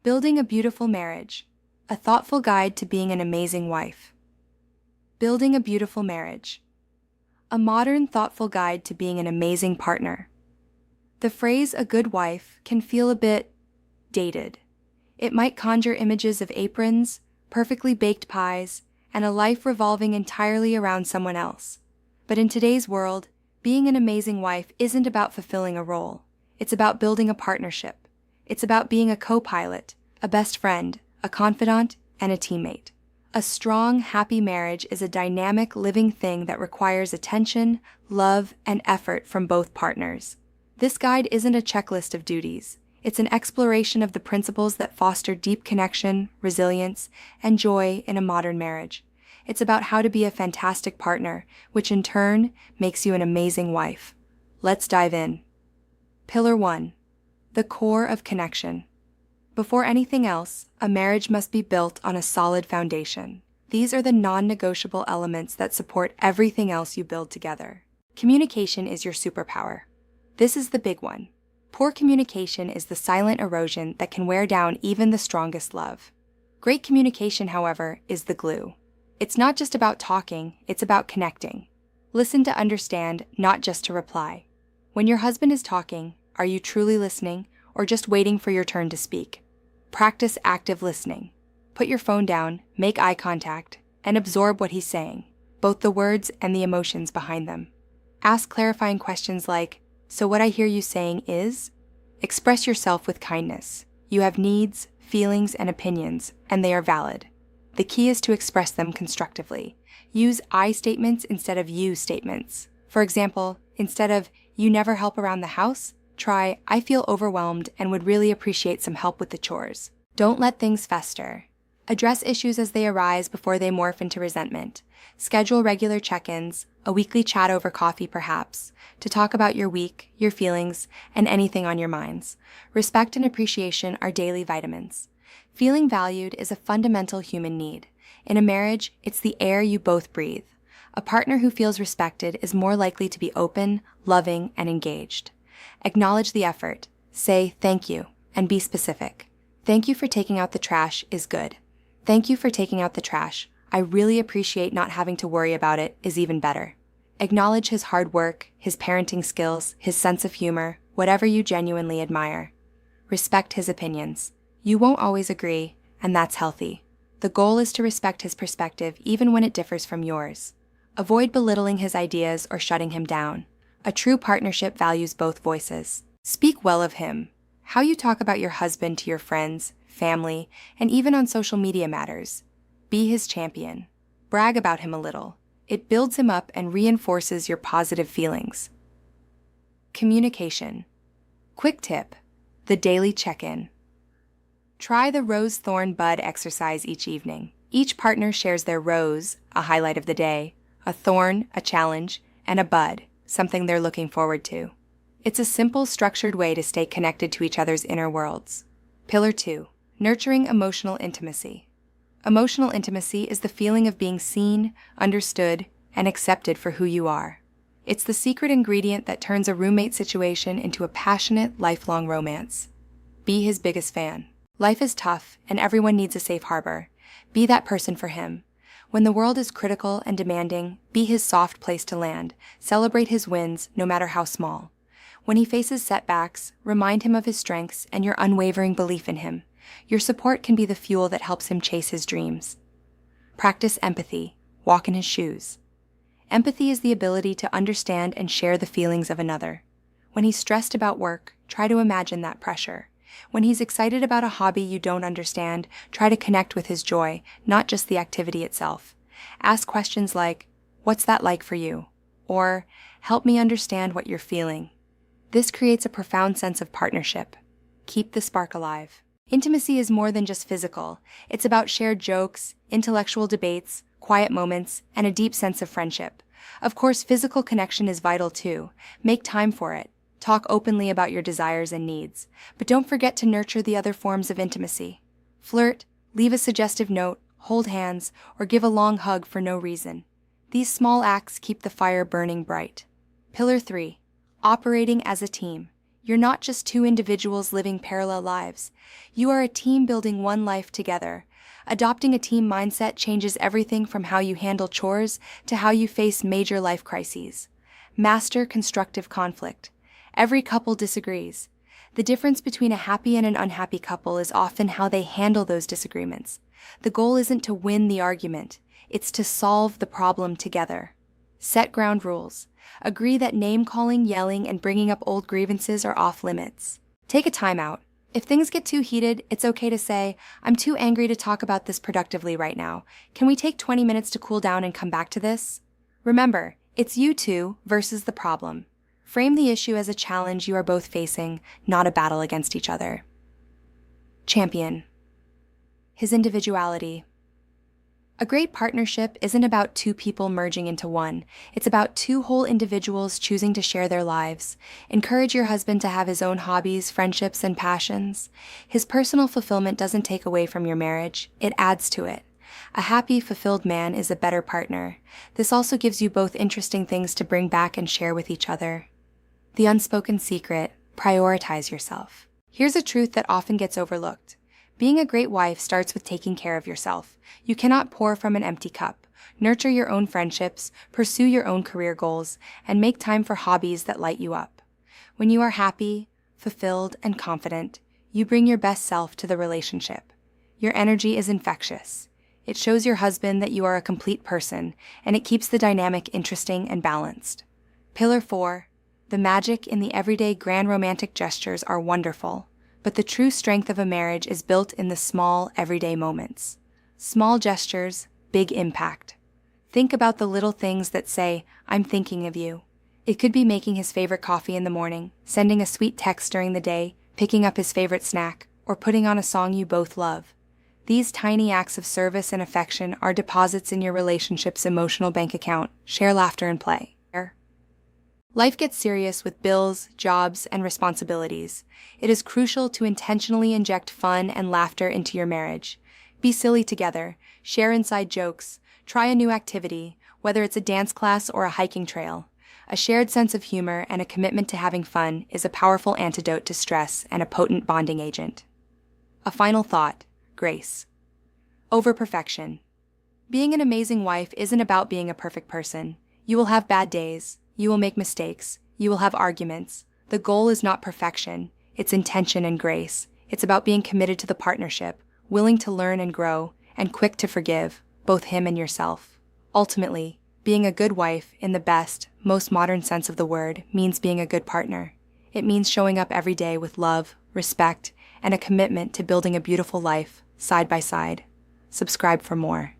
Building a beautiful marriage. A thoughtful guide to being an amazing wife. Building a beautiful marriage. A modern, thoughtful guide to being an amazing partner. The phrase "a good wife" can feel a bit dated. It might conjure images of aprons, perfectly baked pies, and a life revolving entirely around someone else. But in today's world, being an amazing wife isn't about fulfilling a role. It's about building a partnership. It's about being a co-pilot, a best friend, a confidant, and a teammate. A strong, happy marriage is a dynamic, living thing that requires attention, love, and effort from both partners. This guide isn't a checklist of duties. It's an exploration of the principles that foster deep connection, resilience, and joy in a modern marriage. It's about how to be a fantastic partner, which in turn makes you an amazing wife. Let's dive in. Pillar 1. The core of connection. Before anything else, a marriage must be built on a solid foundation. These are the non-negotiable elements that support everything else you build together. Communication is your superpower. This is the big one. Poor communication is the silent erosion that can wear down even the strongest love. Great communication, however, is the glue. It's not just about talking, it's about connecting. Listen to understand, not just to reply. When your husband is talking, are you truly listening or just waiting for your turn to speak? Practice active listening. Put your phone down, make eye contact, and absorb what he's saying, both the words and the emotions behind them. Ask clarifying questions like, "So what I hear you saying is?" Express yourself with kindness. You have needs, feelings, and opinions, and they are valid. The key is to express them constructively. Use I statements instead of you statements. For example, instead of "you never help around the house," try "I feel overwhelmed and would really appreciate some help with the chores." Don't let things fester. Address issues as they arise before they morph into resentment. Schedule regular check-ins, a weekly chat over coffee perhaps, to talk about your week, your feelings, and anything on your minds. Respect and appreciation are daily vitamins. Feeling valued is a fundamental human need. In a marriage, it's the air you both breathe. A partner who feels respected is more likely to be open, loving, and engaged. Acknowledge the effort. Say "thank you," and be specific. "Thank you for taking out the trash" is good. "Thank you for taking out the trash. I really appreciate not having to worry about it" is even better. Acknowledge his hard work, his parenting skills, his sense of humor, whatever you genuinely admire. Respect his opinions. You won't always agree, and that's healthy. The goal is to respect his perspective even when it differs from yours. Avoid belittling his ideas or shutting him down. A true partnership values both voices. Speak well of him. How you talk about your husband to your friends, family, and even on social media matters. Be his champion. Brag about him a little. It builds him up and reinforces your positive feelings. Communication. Quick tip: the daily check-in. Try the rose thorn bud exercise each evening. Each partner shares their rose, a highlight of the day, a thorn, a challenge, and a bud, something they're looking forward to. It's a simple, structured way to stay connected to each other's inner worlds. Pillar 2. Nurturing emotional intimacy. Emotional intimacy is the feeling of being seen, understood, and accepted for who you are. It's the secret ingredient that turns a roommate situation into a passionate, lifelong romance. Be his biggest fan. Life is tough, and everyone needs a safe harbor. Be that person for him. When the world is critical and demanding, be his soft place to land. Celebrate his wins, no matter how small. When he faces setbacks, remind him of his strengths and your unwavering belief in him. Your support can be the fuel that helps him chase his dreams. Practice empathy. Walk in his shoes. Empathy is the ability to understand and share the feelings of another. When he's stressed about work, try to imagine that pressure. When he's excited about a hobby you don't understand, try to connect with his joy, not just the activity itself. Ask questions like, "What's that like for you?" Or, "Help me understand what you're feeling." This creates a profound sense of partnership. Keep the spark alive. Intimacy is more than just physical. It's about shared jokes, intellectual debates, quiet moments, and a deep sense of friendship. Of course, physical connection is vital too. Make time for it. Talk openly about your desires and needs. But don't forget to nurture the other forms of intimacy. Flirt, leave a suggestive note, hold hands, or give a long hug for no reason. These small acts keep the fire burning bright. Pillar 3. Operating as a team. You're not just two individuals living parallel lives. You are a team building one life together. Adopting a team mindset changes everything from how you handle chores to how you face major life crises. Master constructive conflict. Every couple disagrees. The difference between a happy and an unhappy couple is often how they handle those disagreements. The goal isn't to win the argument, it's to solve the problem together. Set ground rules. Agree that name-calling, yelling, and bringing up old grievances are off limits. Take a timeout. If things get too heated, it's okay to say, "I'm too angry to talk about this productively right now. Can we take 20 minutes to cool down and come back to this?" Remember, it's you two versus the problem. Frame the issue as a challenge you are both facing, not a battle against each other. Champion. His individuality. A great partnership isn't about two people merging into one. It's about two whole individuals choosing to share their lives. Encourage your husband to have his own hobbies, friendships, and passions. His personal fulfillment doesn't take away from your marriage, it adds to it. A happy, fulfilled man is a better partner. This also gives you both interesting things to bring back and share with each other. The unspoken secret: prioritize yourself. Here's a truth that often gets overlooked. Being a great wife starts with taking care of yourself. You cannot pour from an empty cup. Nurture your own friendships, pursue your own career goals, and make time for hobbies that light you up. When you are happy, fulfilled, and confident, you bring your best self to the relationship. Your energy is infectious. It shows your husband that you are a complete person, and it keeps the dynamic interesting and balanced. Pillar 4. The magic in the everyday grand romantic gestures are wonderful, but the true strength of a marriage is built in the small, everyday moments. Small gestures, big impact. Think about the little things that say, "I'm thinking of you." It could be making his favorite coffee in the morning, sending a sweet text during the day, picking up his favorite snack, or putting on a song you both love. These tiny acts of service and affection are deposits in your relationship's emotional bank account. Share laughter and play. Life gets serious with bills, jobs, and responsibilities. It is crucial to intentionally inject fun and laughter into your marriage. Be silly together, share inside jokes, try a new activity, whether it's a dance class or a hiking trail. A shared sense of humor and a commitment to having fun is a powerful antidote to stress and a potent bonding agent. A final thought: grace. Over perfection. Being an amazing wife isn't about being a perfect person. You will have bad days. You will make mistakes. You will have arguments. The goal is not perfection. It's intention and grace. It's about being committed to the partnership, willing to learn and grow, and quick to forgive, both him and yourself. Ultimately, being a good wife, in the best, most modern sense of the word, means being a good partner. It means showing up every day with love, respect, and a commitment to building a beautiful life, side by side. Subscribe for more.